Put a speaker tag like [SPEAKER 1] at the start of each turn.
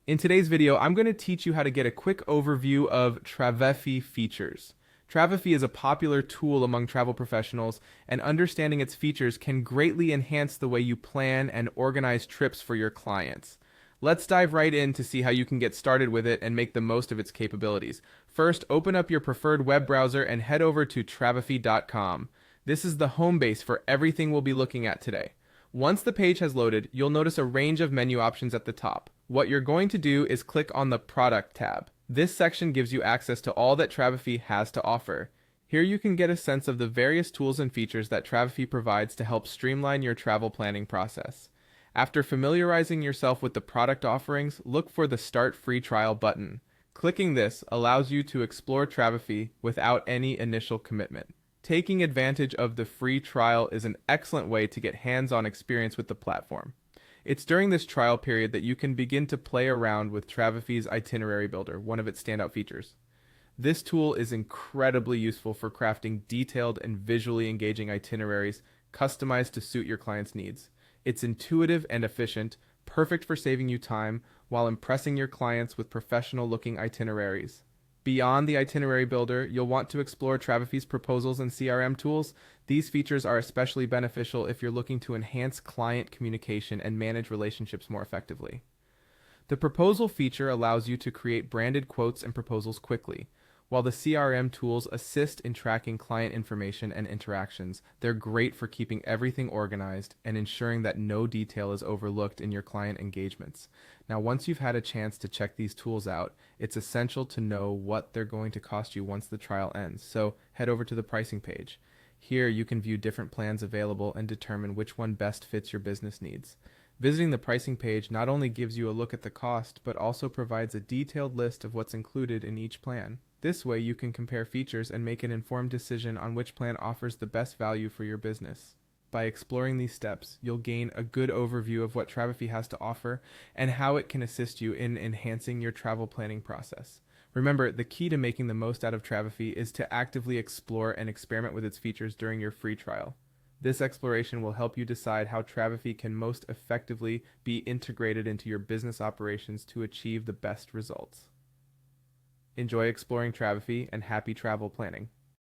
[SPEAKER 1] In today's video, I'm going to teach you how to get a quick overview of Travefy features. Travefy is a popular tool among travel professionals, and understanding its features can greatly enhance the way you plan and organize trips for your clients. Let's dive right in to see how you can get started with it and make the most of its capabilities. First, open up your preferred web browser and head over to travefy.com. This is the home base for everything we'll be looking at today. Once the page has loaded, you'll notice a range of menu options at the top. What you're going to do is click on the Product tab. This section gives you access to all that Travefy has to offer. Here you can get a sense of the various tools and features that Travefy provides to help streamline your travel planning process. After familiarizing yourself with the product offerings, look for the Start Free Trial button. Clicking this allows you to explore Travefy without any initial commitment. Taking advantage of the free trial is an excellent way to get hands-on experience with the platform. It's during this trial period that you can begin to play around with Travefy's itinerary builder, one of its standout features. This tool is incredibly useful for crafting detailed and visually engaging itineraries customized to suit your client's needs. It's intuitive and efficient, perfect for saving you time while impressing your clients with professional-looking itineraries. Beyond the itinerary builder, you'll want to explore Travefy's proposals and CRM tools. These features are especially beneficial if you're looking to enhance client communication and manage relationships more effectively. The proposal feature allows you to create branded quotes and proposals quickly. While the CRM tools assist in tracking client information and interactions, they're great for keeping everything organized and ensuring that no detail is overlooked in your client engagements. Now, once you've had a chance to check these tools out, it's essential to know what they're going to cost you once the trial ends. So head over to the pricing page. Here you can view different plans available and determine which one best fits your business needs. Visiting the pricing page not only gives you a look at the cost, but also provides a detailed list of what's included in each plan. This way you can compare features and make an informed decision on which plan offers the best value for your business. By exploring these steps, you'll gain a good overview of what Travefy has to offer and how it can assist you in enhancing your travel planning process. Remember, the key to making the most out of Travefy is to actively explore and experiment with its features during your free trial. This exploration will help you decide how Travefy can most effectively be integrated into your business operations to achieve the best results. Enjoy exploring Travefy and happy travel planning.